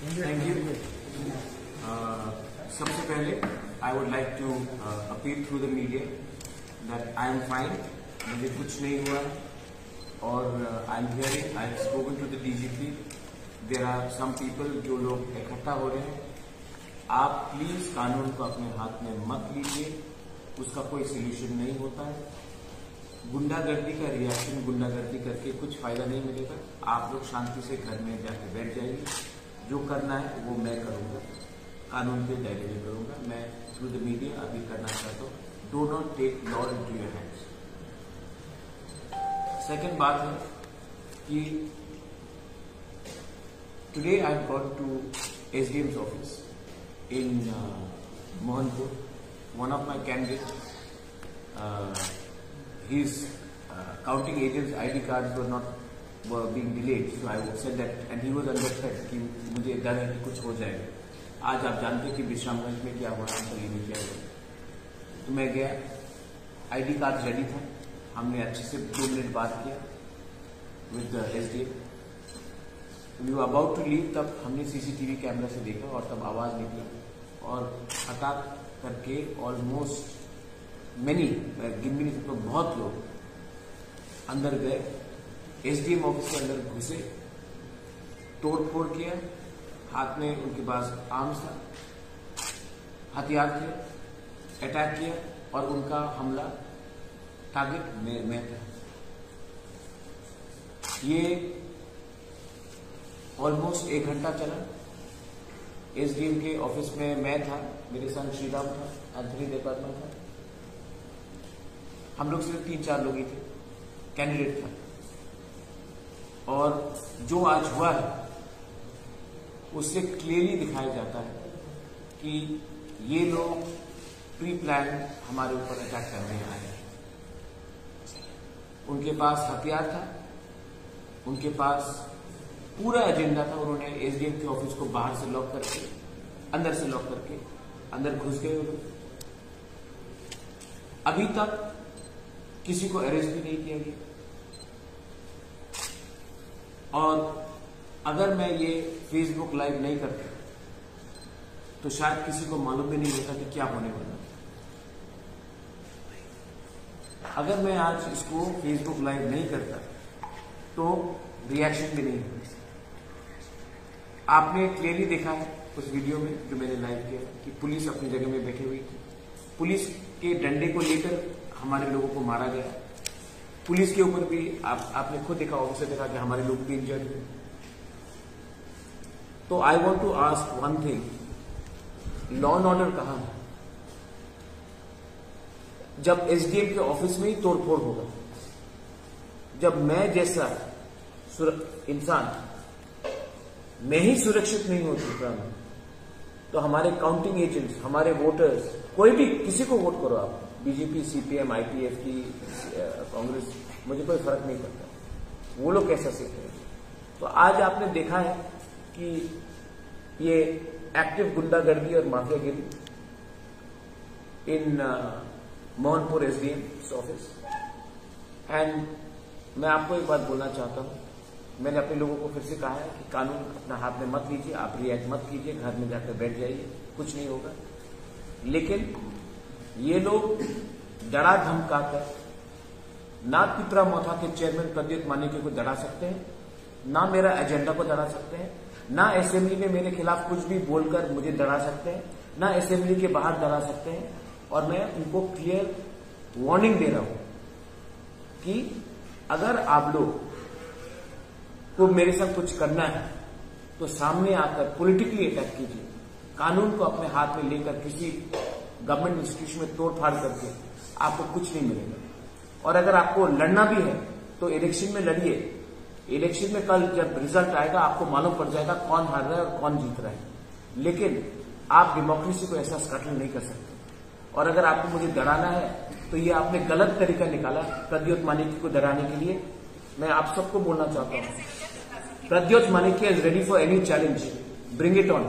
Thank you. सबसे पहले I would like to appeal through the media that I am fine, मुझे कुछ नहीं हुआ और I am hearing, I have spoken to the DGP, there are some people जो लोग इकट्ठा हो रहे हैं। आप प्लीज कानून को अपने हाथ में मत लीजिए, उसका कोई सोल्यूशन नहीं होता है। गुंडागर्दी का रिएक्शन गुंडागर्दी करके कुछ फायदा नहीं मिलेगा। आप लोग शांति से घर में जाके बैठ जाइए, जो करना है वो मैं करूंगा, कानून के दायरे में करूंगा। मैं थ्रू द मीडिया अभी करना चाहता हूँ, do not take law into your hands. Second बात है कि today I got to SDM's office in Mohanpur. One of my candidates, his counting agents' ID cards were being delayed, so I said that, and he was under threat कि मुझे डर है कि कुछ हो जाएगा। आज आप जानते हैं कि विश्रामगंज में क्या हुआ, अंतरगीर में क्या हुआ। तो मैं गया, ID कार्ड रेडी था, हमने अच्छे से 2 मिनट बात किया with the SDM. We were about to leave, तब हमने सीसीटीवी कैमरा से देखा और तब आवाज निकली और हठात करके ऑलमोस्ट मैनी, गिन भी नहीं सकता, बहुत लोग अंदर गए, एसडीएम ऑफिस के अंदर घुसे, तोड़ फोड़ किया, हाथ में उनके पास आर्म्स था, हथियार थे, अटैक किया और उनका हमला टारगेट में था। ये ऑलमोस्ट 1 घंटा चला। एसडीएम के ऑफिस में मैं था, मेरे संग श्रीराम था, एंथनी डिपार्टमेंट था, हम लोग सिर्फ 3-4 लोग ही थे, कैंडिडेट था। और जो आज हुआ है उससे क्लियरली दिखाया जाता है कि ये लोग प्री प्लान हमारे ऊपर अटैक करने आए हैं। उनके पास हथियार था, उनके पास पूरा एजेंडा था। उन्होंने एसडीएम के ऑफिस को बाहर से लॉक करके, अंदर से लॉक करके अंदर घुस गए। अभी तक किसी को अरेस्ट भी नहीं किया गया। और अगर मैं ये फेसबुक लाइव नहीं करता तो शायद किसी को मालूम भी नहीं होता कि क्या होने वाला। अगर मैं आज इसको फेसबुक लाइव नहीं करता तो रिएक्शन भी नहीं होता। आपने क्लियरली देखा है उस वीडियो में जो मैंने लाइव किया कि पुलिस अपनी जगह में बैठी हुई थी। पुलिस के डंडे को लेकर हमारे लोगों को मारा गया। पुलिस के ऊपर भी आपने खुद देखा, ऑफिसर देखा कि हमारे लोग भी इंजर्ड हुए। तो I want to ask one thing, law and order कहां है? जब एसडीएम के ऑफिस में ही तोड़फोड़ होगा, जब मैं जैसा इंसान मैं ही सुरक्षित नहीं हो चुका हूं, तो हमारे काउंटिंग एजेंट्स, हमारे वोटर्स, कोई भी किसी को वोट करो आप, बीजेपी, सीपीएम, आईपीएफ की, कांग्रेस, मुझे कोई फर्क नहीं पड़ता, वो लोग कैसा सीख रहे हैं। तो आज आपने देखा है कि ये एक्टिव गुंडागर्दी और माफियागिरी इन मोहनपुर एसडीएम ऑफिस। एंड मैं आपको एक बात बोलना चाहता हूं, मैंने अपने लोगों को फिर से कहा है कि कानून अपना हाथ में मत लीजिए, आप रिएक्ट मत कीजिए, घर में जाकर बैठ जाइए, कुछ नहीं होगा। लेकिन ये लोग डरा धमका कर ना पिपरा मोथा के चेयरमैन प्रद्युत मानिक्य को डरा सकते हैं, ना मेरा एजेंडा को डरा सकते हैं, ना असेंबली में मेरे खिलाफ कुछ भी बोलकर मुझे डरा सकते हैं, ना असेंबली के बाहर डरा सकते हैं। और मैं उनको क्लियर वार्निंग दे रहा हूं कि अगर आप लोग को मेरे साथ कुछ करना है तो सामने आकर पॉलिटिकली अटैक कीजिए। कानून को अपने हाथ में लेकर किसी गवर्नमेंट इंस्टीट्यूशन में तोड़फाड़ करके आपको कुछ नहीं मिलेगा। और अगर आपको लड़ना भी है तो इलेक्शन में लड़िए। इलेक्शन में कल जब रिजल्ट आएगा आपको मालूम पड़ जाएगा कौन हार रहा है और कौन जीत रहा है। लेकिन आप डेमोक्रेसी को ऐसा स्कैटल नहीं कर सकते। और अगर आपको मुझे डराना है तो ये आपने गलत तरीका निकाला प्रद्युत मानिक्य को डराने के लिए। मैं आप सबको बोलना चाहता हूं, Pradyot Manikya is ready for any challenge, bring it on,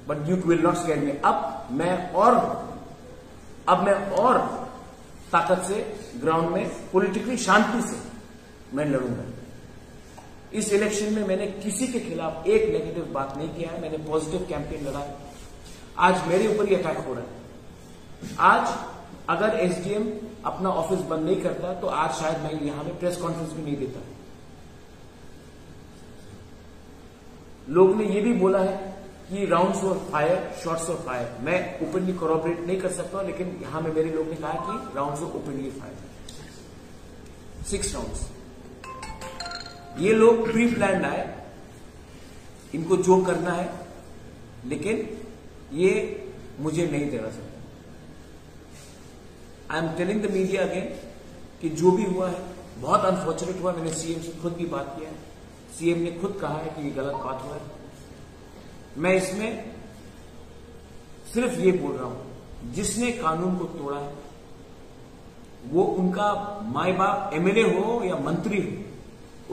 but you will not scare me. अब मैं और ताकत से ग्राउंड में पॉलिटिकली शांति से मैं लड़ूंगा। इस इलेक्शन में मैंने किसी के खिलाफ एक नेगेटिव बात नहीं किया है, मैंने पॉजिटिव कैंपेन लड़ा है। आज मेरे ऊपर ही अटैक हो रहा है। आज अगर एसडीएम अपना ऑफिस बंद नहीं करता तो आज शायद मैं यहां में प्रेस कॉन्फ्रेंस भी नहीं देता। लोग ने यह भी बोला है कि rounds of fire, shots of fire. मैं ओपनली कोरोबरेट नहीं कर सकता, लेकिन यहां में मेरे लोग ने कहा कि rounds of openly fire 6 rounds. ये लोग प्री प्लान आए, इनको जो करना है, लेकिन ये मुझे नहीं देना सकता। I am telling the media again कि जो भी हुआ है बहुत अनफॉर्चुनेट हुआ। मैंने सीएम से खुद भी बात किया है, सीएम ने खुद कहा है कि ये गलत बात हुआ है। मैं इसमें सिर्फ ये बोल रहा हूं, जिसने कानून को तोड़ा है वो उनका माई बाप एमएलए हो या मंत्री हो,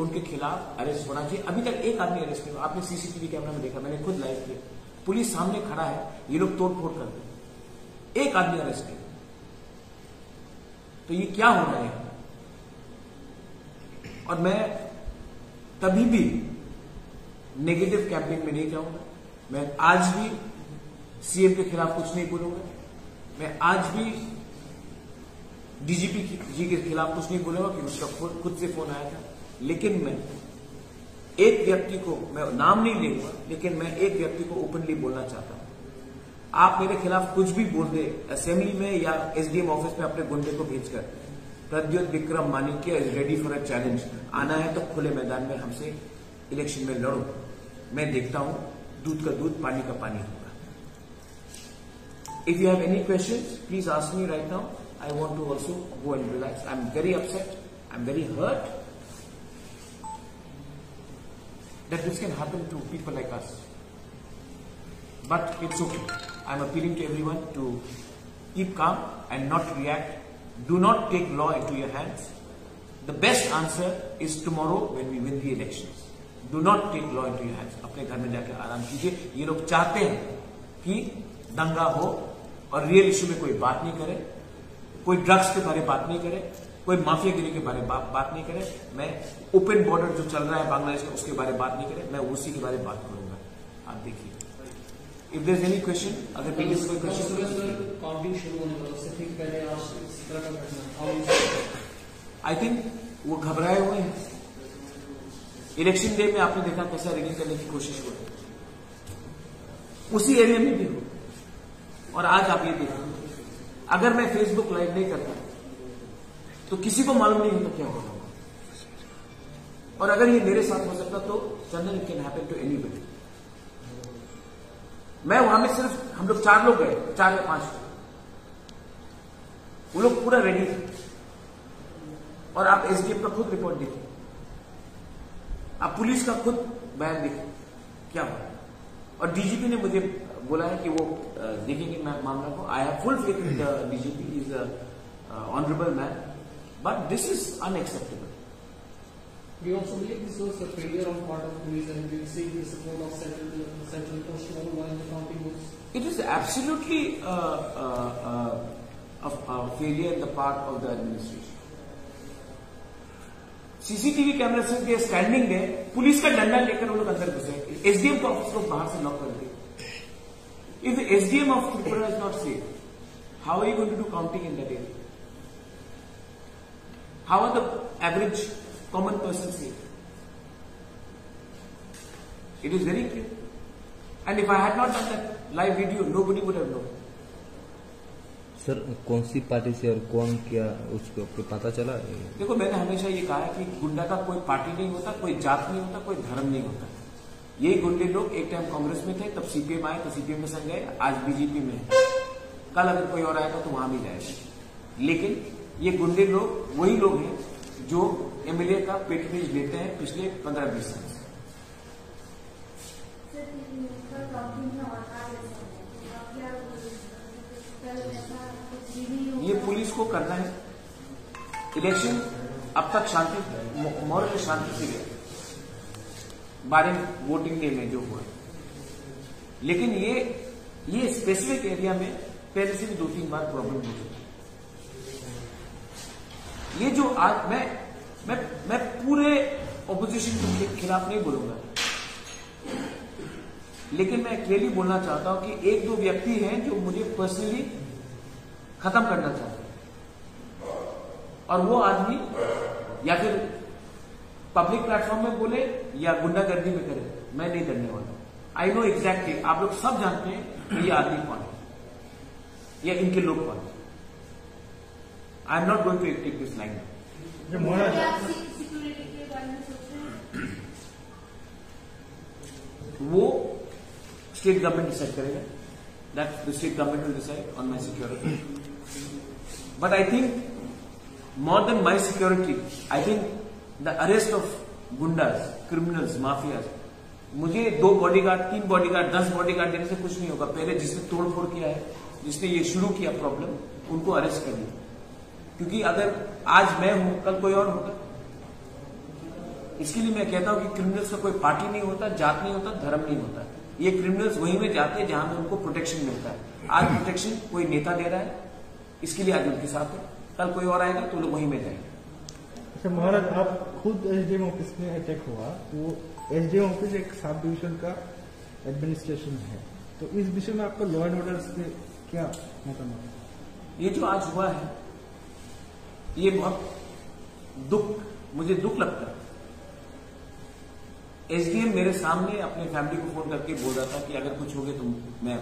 उनके खिलाफ अरेस्ट होना चाहिए। अभी तक एक आदमी अरेस्ट नहीं हुआ। आपने सीसीटीवी कैमरा में देखा, मैंने खुद लाइव किया, पुलिस सामने खड़ा है, ये लोग तोड़ फोड़ करते, एक आदमी अरेस्ट नहीं। तो ये क्या हो रहा है? और मैं कभी भी नेगेटिव कैंपेन में नहीं जाऊंगा। मैं आज भी सीएम के खिलाफ कुछ नहीं बोलूंगा। मैं आज भी डीजीपी जी के खिलाफ कुछ नहीं बोलूंगा कि उसका खुद से फोन आया था। लेकिन मैं एक व्यक्ति को, मैं नाम नहीं लेंगे, लेकिन मैं एक व्यक्ति को ओपनली बोलना चाहता हूं। आप मेरे खिलाफ कुछ भी बोल दे असेंबली में या एसडीएम ऑफिस में अपने गुंडे को भेजकर, Pradyot Bikram Manikya is ready for a challenge. आना है तो खुले मैदान में हमसे इलेक्शन में लड़ो। मैं देखता हूं दूध का दूध, पानी का पानी होगा। If you have any questions please ask me right now. I want to also go and relax. I am very upset, I am very hurt that this can happen to people like us. But it's okay. I'm appealing to everyone to keep calm and not react. Do not take law into your hands. The best answer is tomorrow when we win the elections. Do not take law into your hands. अपने घर में जाकर आराम कीजिए। ये लोग चाहते हैं कि दंगा हो और रियल इश्यू में कोई बात नहीं करे, कोई ड्रग्स के बारे में बात नहीं करे, कोई माफियागिरी के बारे में बात नहीं करे। मैं ओपन बॉर्डर जो चल रहा है बांग्लादेश का, उसके बारे में बात नहीं करे। मैं उसी के बारे में बात करूंगा। आप देखिए, if there is any question, अगर पीछे से कोई क्वेश्चन काउंटिंग शुरू होने वाला उससे ठीक पहले आज इस तरह का घटना, आई थिंक वो घबराए हुए हैं। इलेक्शन डे में आपने देखा कैसा रिगिंग करने की कोशिश हुई, उसी एरिया में भी हो। और आज आप ये देखो, अगर मैं फेसबुक लाइव नहीं करता तो किसी को मालूम नहीं होता क्या होगा। और अगर ये मेरे साथ हो सकता तो Chandan, it can happen to anybody. मैं वहां में सिर्फ हम लोग 4 लोग गए, 4 या 5 वो लोग पूरा रेडी थे। और आप एसडीएम का खुद रिपोर्ट देखिए, आप पुलिस का खुद बयान देखिए क्या हुआ। और डीजीपी ने मुझे बोला है कि वो देखेंगे मामला को। I have full faith in the DGP, is honourable man, but this is unacceptable. Do you also believe this was a failure on part of police, and do you see the support of central post while the counting was? It is absolutely a failure on the part of the administration. CCTV camera से दे standing है, police का डंडा लेकर वो लोग अंदर घुसे। SDM का ऑफिस को बाहर से लॉक कर दिया। If the SDM of Tripura is not safe, how are you going to do counting in that area? How are the average common person safe? It is very clear. And if I had not done that live video, nobody would have known. Sir, कौन सी party से और कौन क्या उसको पता चला? देखो, मैंने हमेशा ये कहा है कि गुंडा का कोई पार्टी नहीं होता, कोई जात नहीं होता, कोई धर्म नहीं होता। ये गुंडे लोग एक टाइम कांग्रेस में थे, तब सीपीएम आए तो सीपीएम में संग गए, आज बीजेपी में है। कल अगर कोई और आएगा तो वहां भी जाएगा। लेकिन ये गुंडे लोग वही लोग हैं जो एमएलए का पेट्रोनेज लेते हैं पिछले 15-20 साल से। ये पुलिस को करना है। इलेक्शन अब तक शांति, मॉरल शांति से गया, 12 वोटिंग डे में जो हुआ। लेकिन ये स्पेसिफिक एरिया में पहले से भी 2-3 बार प्रॉब्लम हो चुकी। ये जो आज मैं पूरे ऑपोजिशन के खिलाफ नहीं बोलूंगा, लेकिन मैं क्लियरली बोलना चाहता हूं कि एक दो व्यक्ति हैं जो मुझे पर्सनली खत्म करना चाहते हैं, और वो आदमी या फिर पब्लिक प्लेटफॉर्म में बोले या गुंडागर्दी में करे, मैं नहीं करने वाला। आई नो एग्जैक्टली, आप लोग सब जानते हैं कि ये आदमी कौन है या इनके लोग कौन है। I am not going to take this line. वो स्टेट गवर्नमेंट डिसाइड करेगा, that the state government will decide on my security. But I think more than my security, I think the arrest of goondas, criminals, mafias, मुझे 2 bodyguard, 3 bodyguard, 10 bodyguard देने से कुछ नहीं होगा। पहले जिसने तोड़फोड़ किया है, जिसने ये शुरू किया प्रॉब्लम, उनको अरेस्ट कर लिया। क्योंकि अगर आज मैं हूं, कल कोई और होगा। इसके लिए मैं कहता हूं कि क्रिमिनल्स का कोई पार्टी नहीं होता, जात नहीं होता, धर्म नहीं होता। ये क्रिमिनल्स वहीं में जाते हैं जहां में उनको प्रोटेक्शन मिलता है। आज प्रोटेक्शन कोई नेता दे रहा है, इसके लिए आज उनके साथ है, कल कोई और आएगा तो लोग वहीं में जाएंगे। अच्छा महाराज, आप खुद एसडीएम ऑफिस में अटैक हुआ, तो एसडीएम ऑफिस एक सब डिवीजन का एडमिनिस्ट्रेशन है, तो इस विषय में आपका लॉ एंड ऑर्डर से क्या मतलब? ये जो आज हुआ है, ये बहुत मुझे दुख लगता है। एसडीएम मेरे सामने अपने फैमिली को फोन करके बोल रहा था कि अगर कुछ हो गया तो मैं,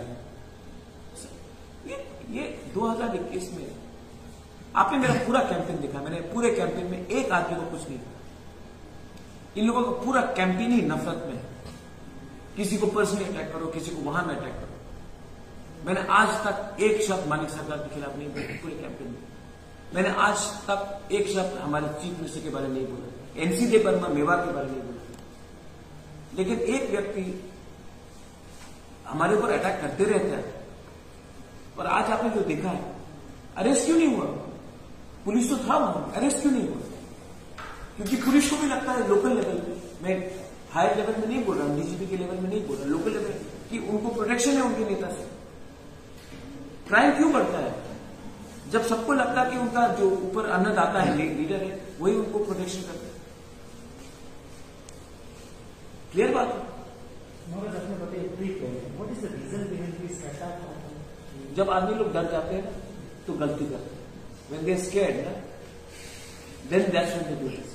ये 2021 में आपने मेरा पूरा कैंपेन देखा। मैंने पूरे कैंपेन में एक आदमी को कुछ नहीं कहा। इन लोगों का पूरा कैंपेन ही नफरत में है। किसी को पर्सनली अटैक करो, किसी को वहां में अटैक करो। मैंने आज तक एक शब्द मानिक सरकार के खिलाफ नहीं बोला पूरे कैंपेन में। मैंने आज तक एक शब्द हमारे चीफ मिनिस्टर के बारे में नहीं बोला, एनसी डे पर मेवाड़ के बारे में नहीं बोला। लेकिन एक व्यक्ति हमारे ऊपर अटैक करते रहता है, और आज आपने जो देखा है, अरेस्ट क्यों नहीं हुआ? पुलिस तो था वहां, अरेस्ट क्यों नहीं हुआ? क्योंकि पुलिस को भी लगता है लोकल लेवल पे, मैं हायर लेवल में नहीं बोल रहा हूं, डीजीपी के लेवल में नहीं बोल रहा, लोकल लेवल कि उनको प्रोटेक्शन है उनके नेता से। क्राइम क्यों बढ़ता है? जब सबको लगता है कि उनका जो ऊपर अन्नदाता है, लीडर है, वही उनको प्रोटेक्शन करता है। क्लियर बात है? जब आदमी लोग डर जाते हैं तो गलती करते हैं। When they are scared, ना, then that's when they do this.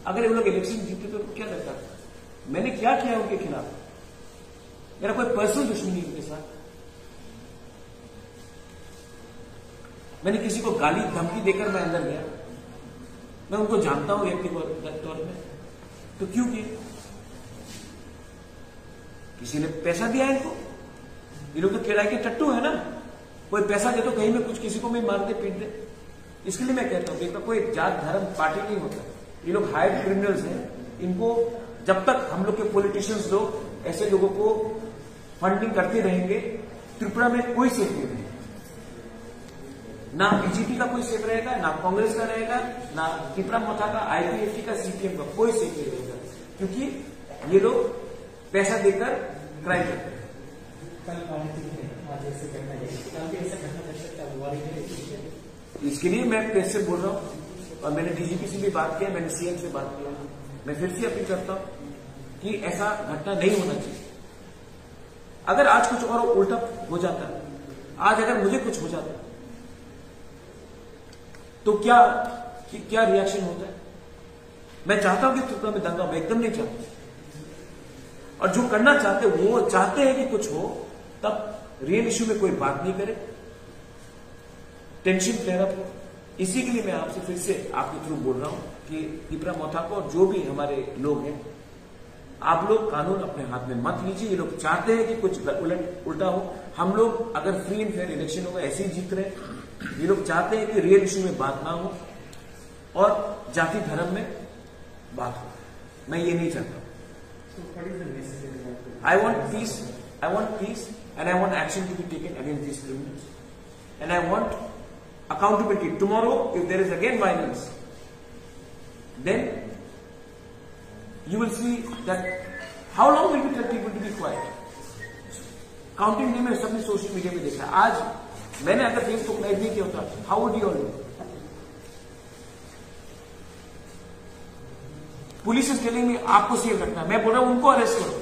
अगर ये लोग इलेक्शन जीते तो क्या करता? मैंने क्या किया उनके खिलाफ? मेरा कोई पर्सनल दुश्मनी उनके साथ। मैंने किसी को गाली धमकी देकर मैं अंदर गया, मैं उनको जानता हूं व्यक्तिगत तौर में, तो क्यों किया? किसी ने पैसा दिया इनको? ये लोग तो किराए के टट्टू है ना, कोई पैसा दे तो कहीं में कुछ किसी को भी मार दे, पीट दे। इसके लिए मैं कहता हूं कि कोई जात धर्म पार्टी नहीं होता। ये लोग हायर क्रिमिनल्स हैं। इनको जब तक हम लोग के पॉलिटिशियंस लोग ऐसे लोगों को फंडिंग करते रहेंगे, त्रिपुरा में कोई सेफ नहीं रहेगा। ना बीजेपी का कोई सेफ रहेगा, ना कांग्रेस का रहेगा, ना त्रिपुरा मोथा का, आईपीएफटी का, सीपीएम का कोई सेफ नहीं रहेगा, क्योंकि ये लोग पैसा देकर क्राइम करते हैं। इसके लिए मैं प्रेस से बोल रहा हूं, और मैंने डीजीपी से भी बात किया, मैंने सीएम से बात किया। मैं फिर से अपील करता हूं कि ऐसा घटना नहीं होना चाहिए। अगर आज कुछ और उल्टा हो जाता, आज अगर मुझे कुछ हो जाता तो क्या रिएक्शन होता है? मैं चाहता हूं कि त्रिपुरा में दंगा, मैं एकदम नहीं चाहता। और जो करना चाहते वो चाहते हैं कि कुछ हो, तब रियल इश्यू में कोई बात नहीं करे, टेंशन फ्लेयर अप हो। इसी के लिए मैं आपसे फिर से आपके थ्रू बोल रहा हूं कि त्रिपुरा मोथा को और जो भी हमारे लोग हैं, आप लोग कानून अपने हाथ में मत लीजिए। ये लोग चाहते हैं कि कुछ उल्टा हो। हम लोग अगर फ्री एंड फेयर इलेक्शन होगा ऐसे ही जीत रहे। ये लोग चाहते हैं कि रियल इश्यू में बात ना हो और जाति धर्म में बात हो। मैं ये नहीं चाहता। I want peace, and I want action to be taken against these criminals. And I want accountability. Tomorrow, if there is again violence, then you will see that how long will we tell people to be quiet? Counting day में सबने social media में देखा। आज मैंने अगर Facebook live नहीं किया होता, how would you all know? Police is telling me आपको सेफ रखना है, मैं बोल रहा हूं उनको अरेस्ट करो।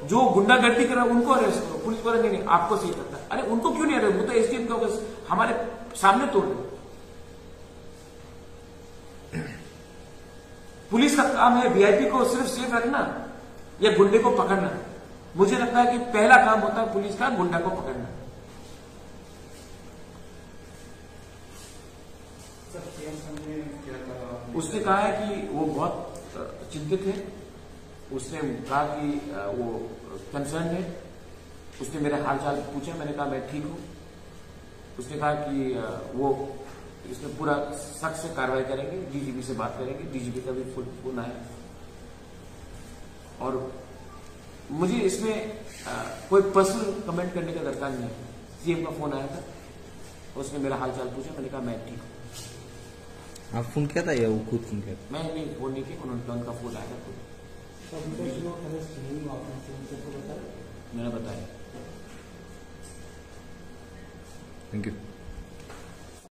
जो गुंडागर्दी कर रहा है उनको अरेस्ट करो। पुलिस बोला नहीं नहीं आपको सेफ रखना है। अरे उनको क्यों नहीं अरेस्ट, वो तो एसडीएम का बस हमारे सामने तोड़ रहे। पुलिस का काम है वीआईपी को सिर्फ सेफ रखना या गुंडे को पकड़ना। मुझे लगता है कि पहला काम होता है पुलिस का गुंडा को पकड़ना। उसने कहा है कि वो बहुत चिंतित है। उसने कहा कि वो कंसर्न है। उसने मेरा हालचाल पूछा, मैंने कहा मैं ठीक हूं। उसने कहा कि वो इसमें पूरा सख्त से कार्रवाई करेंगे, डीजीपी से बात करेंगे। डीजीपी का भी फोन आया और मुझे इसमें कोई पर्सनल कमेंट करने का दरकार नहीं है। सीएम का फोन आया था, उसने मेरा हालचाल पूछा, मैंने कहा मैं ठीक हूं। आप फोन किया था या वो खुद फोन किया था? मैं नहीं फोन नहीं किया, उनका फोन आया था खुद। मैंने बताया। Thank you.